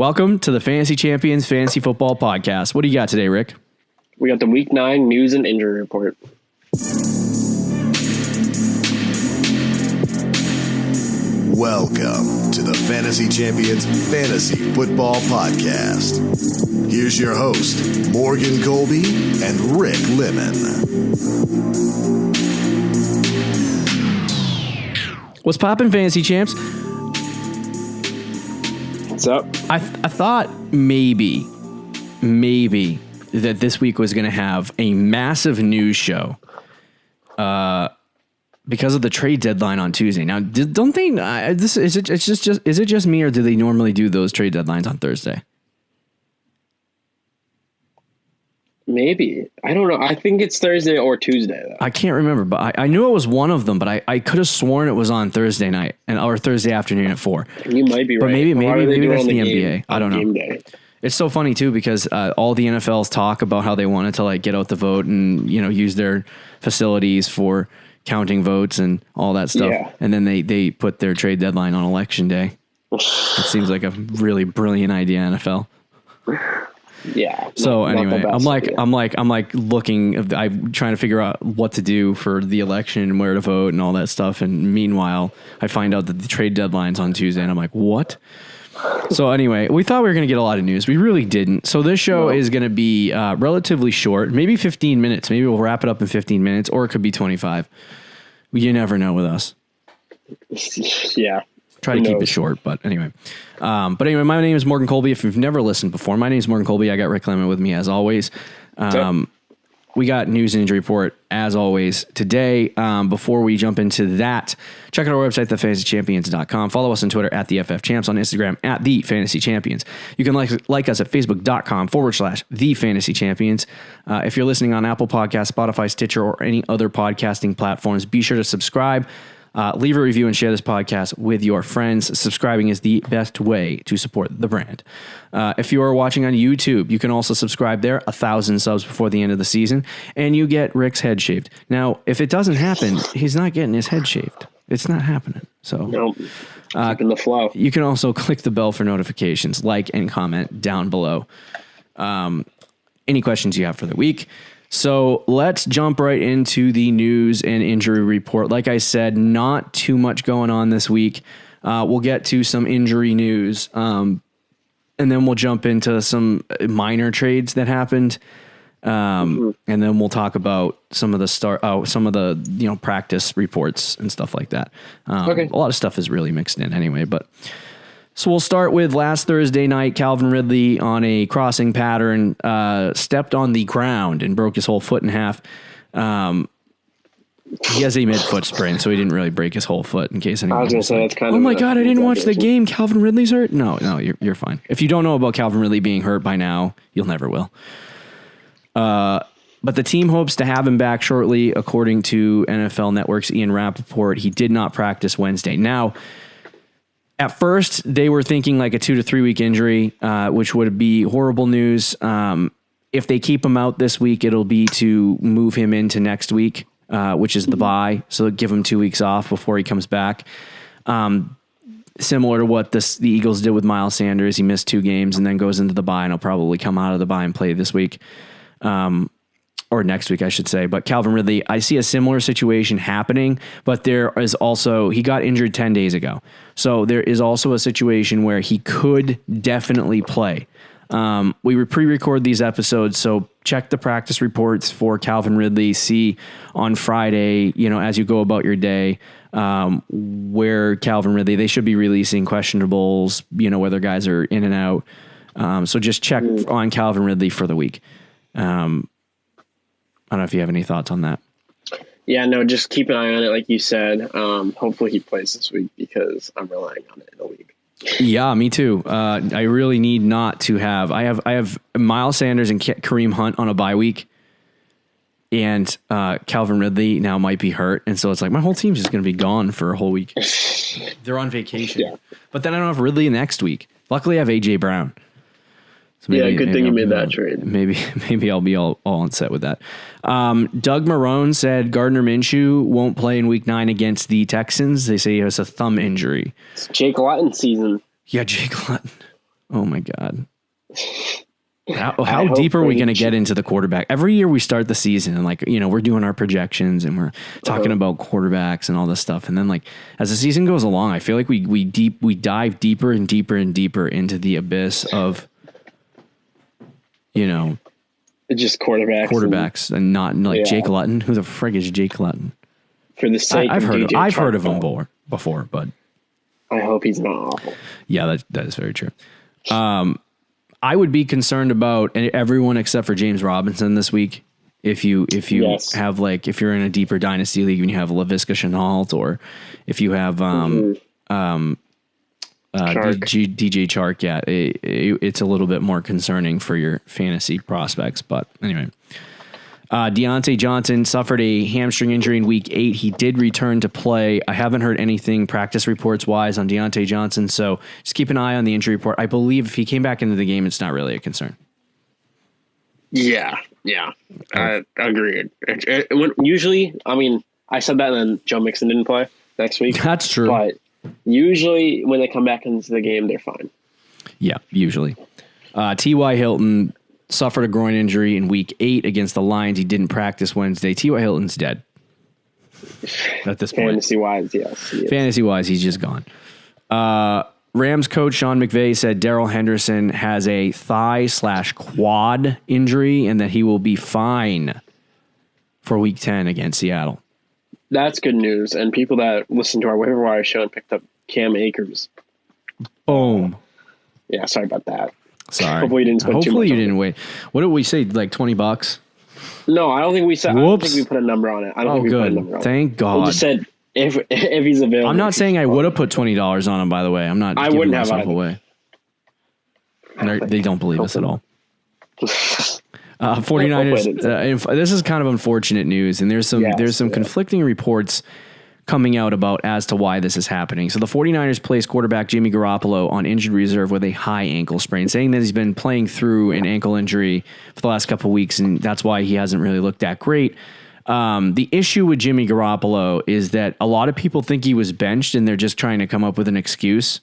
Welcome to the Fantasy Champions Fantasy Football Podcast. What do you got today, Rick? We got the Week 9 news and injury report. Welcome to the Fantasy Champions Fantasy Football Podcast. Here's your host, Morgan Colby and Rick Lemon. What's poppin', Fantasy Champs? What's up? I thought maybe that this week was going to have a massive news show because of the trade deadline on Tuesday. Now, don't they? Is it just me, or do they normally do those trade deadlines on Thursday? Maybe. I don't know. I think it's Thursday or Tuesday, though. I can't remember, but I knew it was one of them, but I could have sworn it was on Thursday night or Thursday afternoon at 4. You might be right. But maybe that's the NBA. I don't know. Day? It's so funny too because all the NFLs talk about how they wanted to get out the vote and use their facilities for counting votes and all that stuff, and then they put their trade deadline on election day. It seems like a really brilliant idea, NFL. Yeah. So anyway, I'm looking. I'm trying to figure out what to do for the election and where to vote and all that stuff. And meanwhile, I find out that the trade deadline's on Tuesday, and I'm like, what? So anyway, we thought we were going to get a lot of news. We really didn't. So this show is going to be relatively short, maybe 15 minutes. Maybe we'll wrap it up in 15 minutes, or it could be 25. You never know with us. Yeah. Try to keep it short, but anyway. My name is Morgan Colby. If you've never listened before, my name is Morgan Colby. I got Rick Lemon with me as always. We got news and injury report as always today. Before we jump into that, check out our website, thefantasychampions.com. Follow us on Twitter at the FFChamps, on Instagram at the Fantasy Champions. You can like us at facebook.com/thefantasychampions. If you're listening on Apple Podcasts, Spotify, Stitcher, or any other podcasting platforms, be sure to subscribe. Leave a review and share this podcast with your friends. Subscribing is the best way to support the brand. If you are watching on YouTube, you can also subscribe there. 1,000 subs before the end of the season, and you get Rick's head shaved. Now, if it doesn't happen, he's not getting his head shaved. It's not happening. So, nope. Keeping the flow. You can also click the bell for notifications, like and comment down below. Any questions you have for the week. So let's jump right into the news and injury report. Like I said, not too much going on this week. We'll get to some injury news, and then we'll jump into some minor trades that happened, and then we'll talk about some of the practice reports and stuff like that. A lot of stuff is really mixed in anyway, but. So we'll start with last Thursday night. Calvin Ridley on a crossing pattern stepped on the ground and broke his whole foot in half. He has a midfoot sprain, so he didn't really break his whole foot. In case anyone, I was going to say that's kind of. Oh my God! I didn't watch the game. Calvin Ridley's hurt. No, you're fine. If you don't know about Calvin Ridley being hurt by now, you'll never will. But the team hopes to have him back shortly, according to NFL Network's Ian Rappaport. He did not practice Wednesday. Now. At first, they were thinking like a 2 to 3 week injury, which would be horrible news. If they keep him out this week, it'll be to move him into next week, which is the bye. So give him 2 weeks off before he comes back. Similar to what the Eagles did with Miles Sanders. He missed 2 games and then goes into the bye, and he'll probably come out of the bye and play this week. Or next week, I should say. But Calvin Ridley, I see a similar situation happening, but there is also, he got injured 10 days ago. So there is also a situation where he could definitely play. We pre-record these episodes, so check the practice reports for Calvin Ridley. See on Friday, as you go about your day, where Calvin Ridley, they should be releasing questionables, whether guys are in and out. So just check on Calvin Ridley for the week. I don't know if you have any thoughts on that. Yeah, no, just keep an eye on it, like you said. Hopefully he plays this week because I'm relying on it in the league. Yeah, me too. I really need not to have. I have Miles Sanders and Kareem Hunt on a bye week, and Calvin Ridley now might be hurt, and so it's like my whole team's just going to be gone for a whole week. They're on vacation, but then I don't have Ridley next week. Luckily, I have AJ Brown. So good thing you made that trade. Maybe I'll be all on set with that. Doug Marrone said Gardner Minshew won't play in Week 9 against the Texans. They say he has a thumb injury. It's Jake Luton season. Yeah, Jake Luton. Oh my God. How deep are we going to get into the quarterback? Every year we start the season and we're doing our projections and we're talking about quarterbacks and all this stuff. And then as the season goes along, I feel like we dive deeper and deeper and deeper into the abyss of, just quarterbacks and not Jake Luton. Who the frig is Jake Luton? For the sake I've heard of him before, but I hope he's not awful. Yeah, that is very true. I would be concerned about everyone except for James Robinson this week. If you have if you're in a deeper dynasty league and you have LaVisca Chenault, or if you have DJ Chark, it's a little bit more concerning for your fantasy prospects. But anyway, Deontay Johnson suffered a hamstring injury in week 8. He did return to play. I haven't heard anything practice reports wise on Deontay Johnson, so just keep an eye on the injury report. I believe if he came back into the game, it's not really a concern. Yeah. I agree. Usually, I said that and then Joe Mixon didn't play next week. That's true. But usually when they come back into the game, they're fine. Yeah, usually. T.Y. Hilton suffered a groin injury in week 8 against the Lions. He didn't practice Wednesday. T.Y. Hilton's dead at this point. Fantasy-wise, yes. Fantasy-wise, he's just gone. Rams coach Sean McVay said Darrell Henderson has a thigh/quad injury and that he will be fine for week 10 against Seattle. That's good news. And people that listened to our waiver wire show and picked up Cam Akers. Boom. Yeah, sorry about that. Sorry. Hopefully you didn't spend too much. Hopefully you didn't wait. What did we say? Like $20? No, I don't think we said. Whoops. I don't think we put a number on it. I don't think we good. put a number on Thank it. God. We just said if he's available. I'm not saying I would have put $20 on him, by the way. I'm not giving wouldn't have myself either. away. They don't believe us at all. 49ers. This is kind of unfortunate news, and there's some conflicting reports coming out about as to why this is happening. So the 49ers placed quarterback Jimmy Garoppolo on injured reserve with a high ankle sprain, saying that he's been playing through an ankle injury for the last couple of weeks, and that's why he hasn't really looked that great. The issue with Jimmy Garoppolo is that a lot of people think he was benched, and they're just trying to come up with an excuse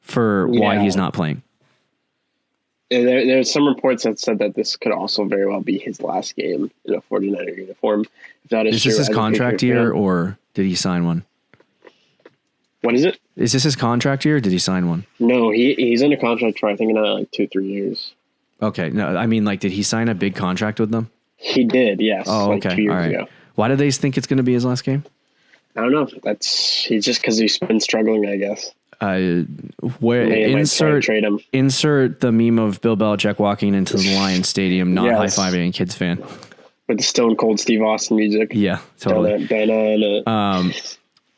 for why he's not playing. There's some reports that said that this could also very well be his last game in a 49er uniform. If that is true, this his contract year, or did he sign one? What is it? Is this his contract year, or did he sign one? No, he's under contract for I think another 2-3 years. Okay, no, I mean did he sign a big contract with them? He did, yes. Oh, okay, 2 years all right. ago. Why do they think it's going to be his last game? I don't know. He's just because he's been struggling, I guess. Insert the meme of Bill Belichick walking into the Lions Stadium, not high-fiving a Kids fan. With the Stone Cold Steve Austin music. Yeah, totally. The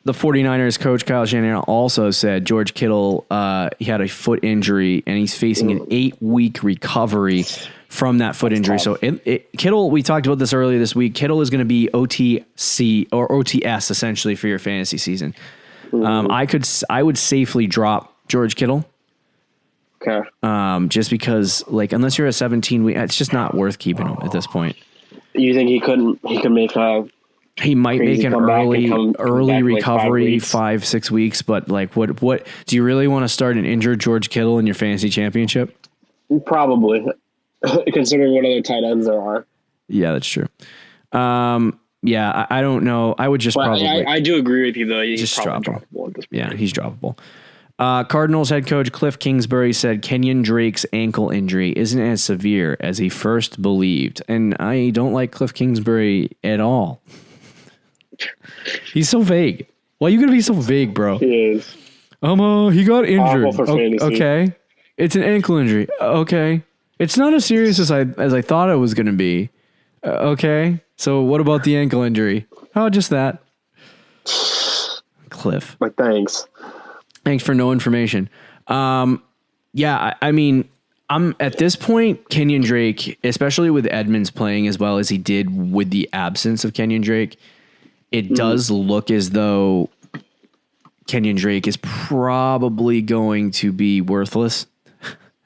49ers coach Kyle Shanahan also said George Kittle he had a foot injury and he's facing an 8-week recovery from that foot injury. Tough. So Kittle, we talked about this earlier this week. Kittle is going to be OTC or OTS essentially for your fantasy season. I would safely drop George Kittle. Okay. Just because unless you're a 17-week, it's just not worth keeping him at this point. You think he could make he might make an early recovery, 5-6 weeks, but what do you really want to start an injured George Kittle in your fantasy championship? Probably. Considering what other tight ends there are. Yeah, that's true. Yeah, I don't know. I would just I do agree with you, though. He's just droppable at this point. Yeah, he's droppable. Cardinals head coach Cliff Kingsbury said Kenyon Drake's ankle injury isn't as severe as he first believed. And I don't like Cliff Kingsbury at all. He's so vague. Why are you going to be so vague, bro? He is. He got injured. Okay. It's an ankle injury. Okay. It's not as serious as I thought it was going to be. Okay. So what about the ankle injury? Oh, just that. Cliff. But thanks. Thanks for no information. Yeah, I mean, I'm at this point, Kenyon Drake, especially with Edmonds playing as well as he did with the absence of Kenyon Drake, it does look as though Kenyon Drake is probably going to be worthless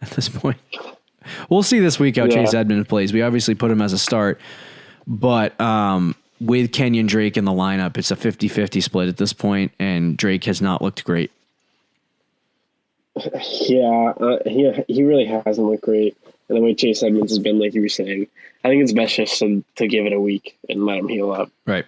at this point. We'll see this week how Chase Edmonds plays. We obviously put him as a start, but with Kenyon Drake in the lineup, it's a 50-50 split at this point, and Drake has not looked great. Yeah, he really hasn't looked great. And the way Chase Edmonds has been, like you were saying, I think it's best just to give it a week and let him heal up. Right.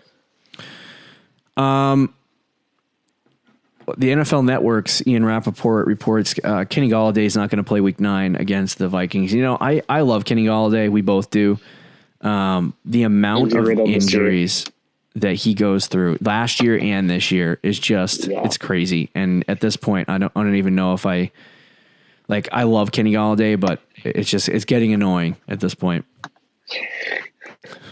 The NFL Network's Ian Rappaport reports Kenny Galladay is not going to play Week 9 against the Vikings. You know, I love Kenny Galladay. We both do. The amount of injuries that he goes through last year and this year is just it's crazy. And at this point, I don't even know if I love Kenny Galladay, but it's getting annoying at this point.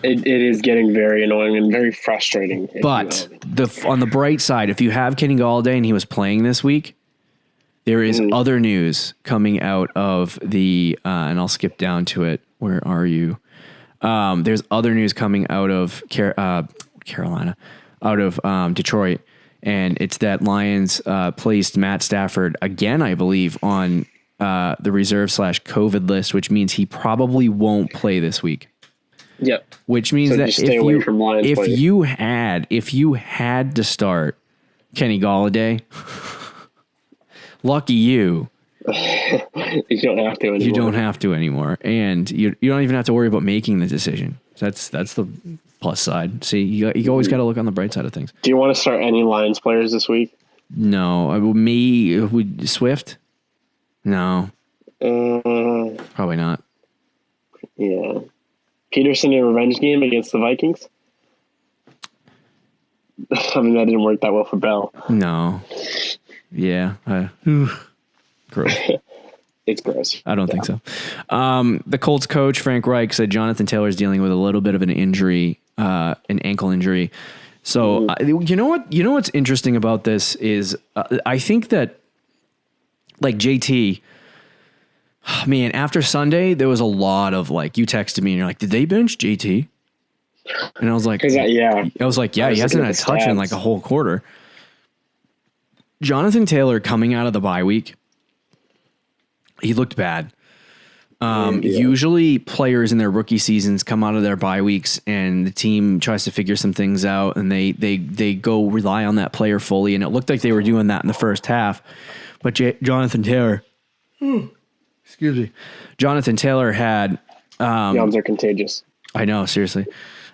It is getting very annoying and very frustrating. But on the bright side, if you have Kenny Galladay and he was playing this week, there is other news coming out of the and I'll skip down to it. Where are you? There's other news coming out of Carolina, out of Detroit, and it's that Lions placed Matt Stafford again, I believe, on the reserve/COVID list, which means he probably won't play this week. Yep. Which means that if you had to start Kenny Galladay, lucky you. You don't have to anymore. You don't have to anymore, and you don't even have to worry about making the decision. That's the plus side. See, you always got to look on the bright side of things. Do you want to start any Lions players this week? No, would Swift? No, probably not. Yeah. Peterson in a revenge game against the Vikings? I mean, that didn't work that well for Bell. No. Yeah. Gross. It's gross. I don't think so. The Colts coach, Frank Reich, said Jonathan Taylor is dealing with a little bit of an injury, an ankle injury. So, you know what? You know what's interesting about this is I think that, like, JT... Man, after Sunday, there was a lot of you texted me and you're like, did they bench JT? And I was like, yeah. I was like, yeah, he hasn't had a touch in a whole quarter. Jonathan Taylor coming out of the bye week, he looked bad. Usually players in their rookie seasons come out of their bye weeks and the team tries to figure some things out and they go rely on that player fully. And it looked like they were doing that in the first half. But Jonathan Taylor... Excuse me. Jonathan Taylor had... Yawns are contagious. I know, seriously.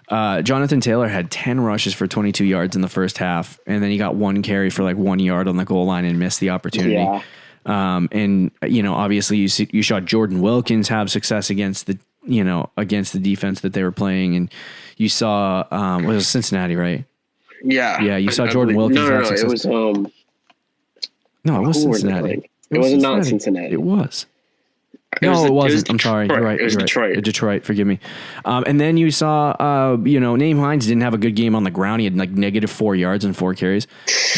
Jonathan Taylor had 10 rushes for 22 yards in the first half, and then he got 1 carry for 1 yard on the goal line and missed the opportunity. Yeah. And, obviously you saw Jordan Wilkins have success against the defense that they were playing, and you saw... was it Cincinnati, right? Yeah. Yeah, you saw Jordan Wilkins have success. It was... No, it was Cincinnati. It was not Cincinnati. It was. No, it wasn't. I'm sorry. You're right. It was Detroit. Detroit. Forgive me. And then you saw, Naeem Hines didn't have a good game on the ground. He had -4 yards and 4 carries,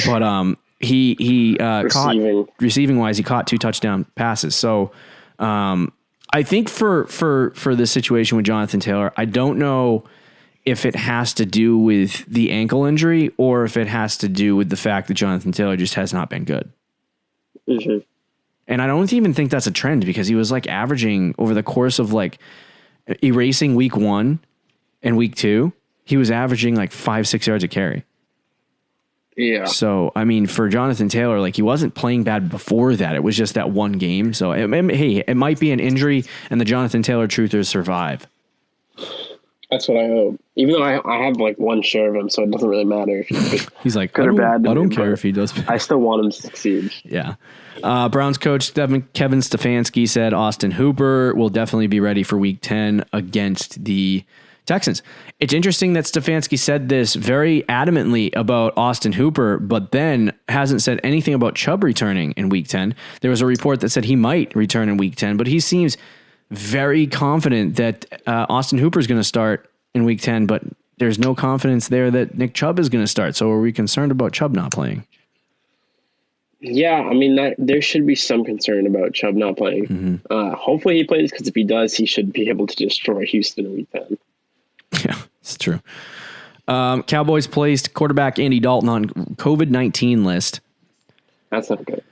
but he caught receiving wise. He caught 2 touchdown passes. So I think for this situation with Jonathan Taylor, I don't know if it has to do with the ankle injury or if it has to do with the fact that Jonathan Taylor just has not been good. Mm-hmm. And I don't even think that's a trend because he was averaging over the course of erasing week 1 and week 2, he was averaging 5-6 yards a carry. Yeah. So, I mean, for Jonathan Taylor, he wasn't playing bad before that. It was just that one game. So, it might be an injury and the Jonathan Taylor truthers survive. That's what I hope. Even though I have 1 share of him, so it doesn't really matter if he's good or bad. I don't care if he does. I still want him to succeed. Yeah. Browns coach Kevin Stefanski said Austin Hooper will definitely be ready for Week 10 against the Texans. It's interesting that Stefanski said this very adamantly about Austin Hooper, but then hasn't said anything about Chubb returning in Week 10. There was a report that said he might return in Week 10, but he seems very confident that Austin Hooper is going to start in Week 10, but there's no confidence there that Nick Chubb is going to start. So are we concerned about Chubb not playing? Yeah, I mean, there should be some concern about Chubb not playing. Mm-hmm. Hopefully he plays, because if he does, he should be able to destroy Houston in Week 10. Yeah, it's true. Cowboys placed quarterback Andy Dalton on COVID-19 list. That's not good.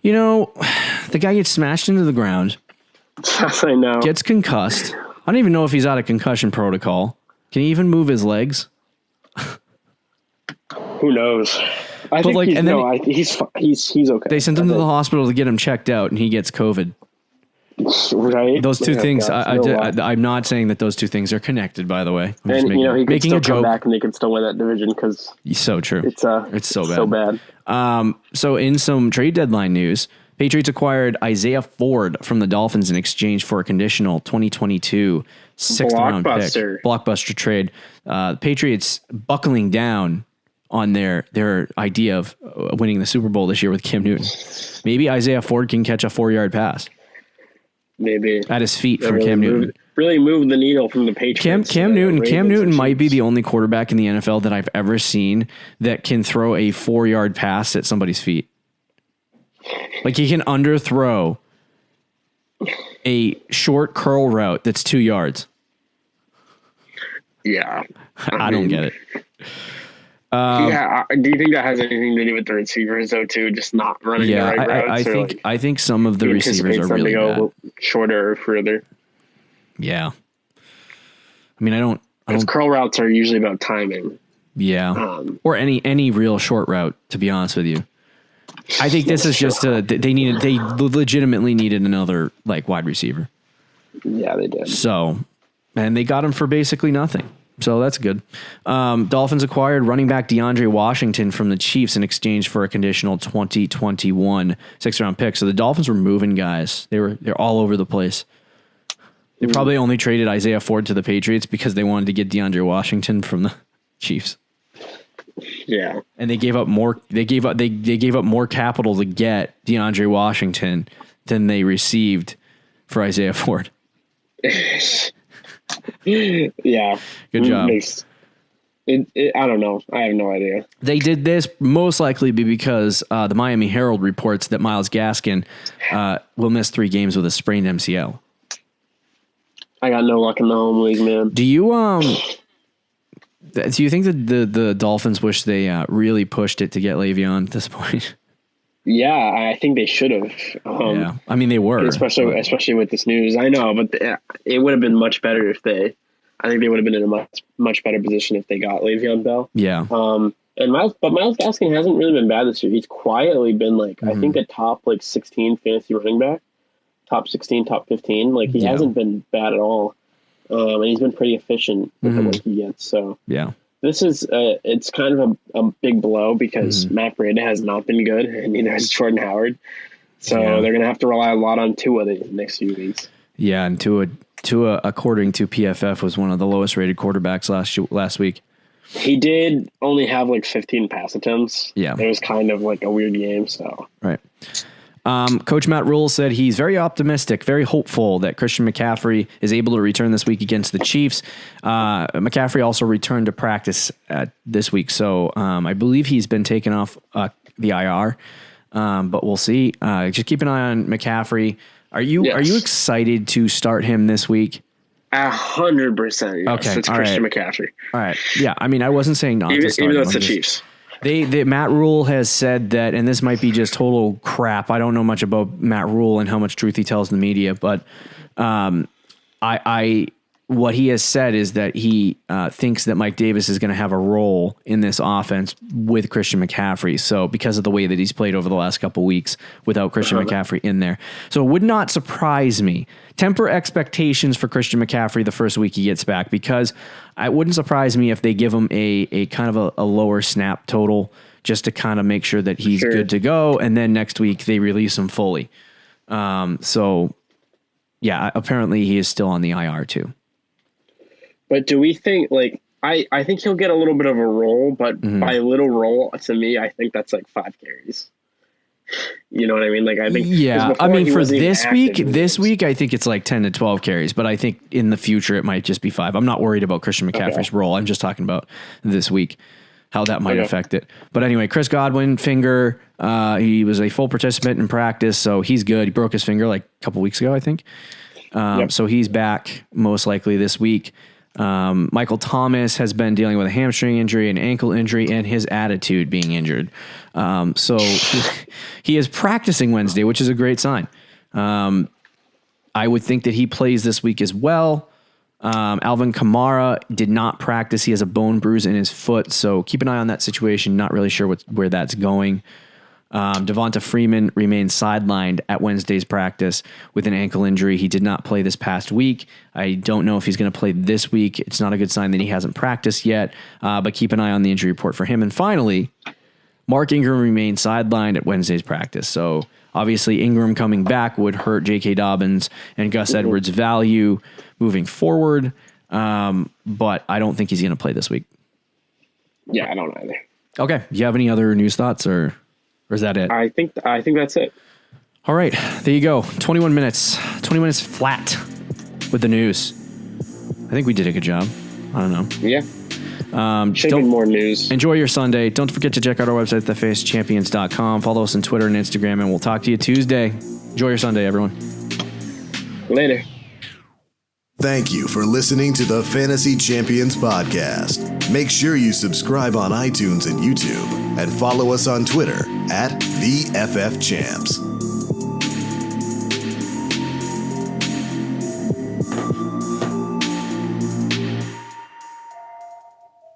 The guy gets smashed into the ground. Yes, I know. Gets concussed. I don't even know if he's out of concussion protocol. Can he even move his legs? Who knows? I think like, he's, and then no, he's okay. they sent him to the hospital to get him checked out, and he gets COVID. Right. Those two things. Gosh, I'm not saying that those two things are connected. By the way, I'm just and he can making still a come joke. back and they can still win that division because So true. it's so bad. So bad. So in some trade deadline news, Patriots acquired Isaiah Ford from the Dolphins in exchange for a conditional 2022 sixth-round pick. Blockbuster trade. Patriots buckling down on their idea of winning the Super Bowl this year with Cam Newton. Maybe Isaiah Ford can catch a 4-yard pass. Maybe at his feet from Cam Newton. Really moved the needle from the Patriots. Cam Newton might be the only quarterback in the NFL that I've ever seen that can throw a 4-yard pass at somebody's feet. Like he can underthrow a short curl route that's 2 yards. Yeah. I don't get it. Do you think that has anything to do with the receivers though too? Just not running the right routes? I think some of the receivers are really bad. Shorter or further. Yeah. I mean, I don't. Curl routes are usually about timing. Yeah. Or any real short route, to be honest with you. I think this is just they legitimately needed another like wide receiver. Yeah, they did. So, and they got him for basically nothing. So that's good. Dolphins acquired running back DeAndre Washington from the Chiefs in exchange for a conditional 2021 sixth-round pick. So the Dolphins were moving guys. They're all over the place. They probably only traded Isaiah Ford to the Patriots because they wanted to get DeAndre Washington from the Chiefs. Yeah, and they gave up more. They gave up more capital to get DeAndre Washington than they received for Isaiah Ford. Yeah. Good job. I don't know. I have no idea. They did this most likely because the Miami Herald reports that Myles Gaskin will miss 3 games with a sprained MCL. I got no luck in the home league, man. Do you think that the Dolphins wish they really pushed it to get Le'Veon at this point? Yeah, I think they should have. Yeah, I mean they were, especially with this news. I know, but it would have been much better if they. I think they would have been in a much better position if they got Le'Veon Bell. Yeah. Myles Gaskin hasn't really been bad this year. He's quietly been I think a top 16 fantasy running back, top 16, top 15. He hasn't been bad at all, and he's been pretty efficient with the work he gets. So yeah. This is it's kind of a big blow because Matt Breida has not been good, and neither has Jordan Howard. So they're going to have to rely a lot on Tua the next few weeks. Yeah, and Tua, according to PFF, was one of the lowest rated quarterbacks last week. He did only have 15 pass attempts. Yeah, it was kind of a weird game. So right. Coach Matt Rule said he's very optimistic, very hopeful that Christian McCaffrey is able to return this week against the Chiefs. McCaffrey also returned to practice this week, so I believe he's been taken off the IR, but we'll see. Just keep an eye on McCaffrey. Are you excited to start him this week? 100%. Yes. Okay, it's Christian McCaffrey. All right. Yeah, I mean, I wasn't saying not to start him. Even though it's the Chiefs. Matt Rule has said that, and this might be just total crap. I don't know much about Matt Rule and how much truth he tells the media, but what he has said is that he thinks that Mike Davis is going to have a role in this offense with Christian McCaffrey. So because of the way that he's played over the last couple of weeks without Christian McCaffrey in there. So it would not surprise me. Temper expectations for Christian McCaffrey the first week he gets back, because it wouldn't surprise me if they give him a kind of a lower snap total just to kind of make sure that he's good to go. And then next week they release him fully. So yeah, apparently he is still on the IR too. But do we think I think he'll get a little bit of a role, but by little role to me, I think that's 5 carries. You know what I mean? I think I mean for this week, I think it's 10 to 12 carries, but I think in the future it might just be 5. I'm not worried about Christian McCaffrey's role. I'm just talking about this week, how that might affect it. But anyway, Chris Godwin, finger, he was a full participant in practice, so he's good. He broke his finger a couple weeks ago, I think. So he's back most likely this week. Michael Thomas has been dealing with a hamstring injury, an ankle injury, and his attitude being injured. So he is practicing Wednesday, which is a great sign. I would think that he plays this week as well. Alvin Kamara did not practice. He has a bone bruise in his foot, so keep an eye on that situation. Not really sure where that's going. Devonta Freeman remains sidelined at Wednesday's practice with an ankle injury. He did not play this past week. I don't know if he's going to play this week. It's not a good sign that he hasn't practiced yet, but keep an eye on the injury report for him. And finally, Mark Ingram remains sidelined at Wednesday's practice. So obviously Ingram coming back would hurt J.K. Dobbins and Gus Edwards' value moving forward, but I don't think he's going to play this week. Yeah, I don't either. Okay. Do you have any other news thoughts or is that it? I think that's it. All right, there you go. 21 minutes flat with the news. I think we did a good job. I don't know. Yeah. Should have been more news. Enjoy your Sunday. Don't forget to check out our website, thefacechampions.com. Follow us on Twitter and Instagram, and we'll talk to you Tuesday. Enjoy your Sunday, everyone. Later. Thank you for listening to the Fantasy Champions Podcast. Make sure you subscribe on iTunes and YouTube and follow us on Twitter @TheFFChamps.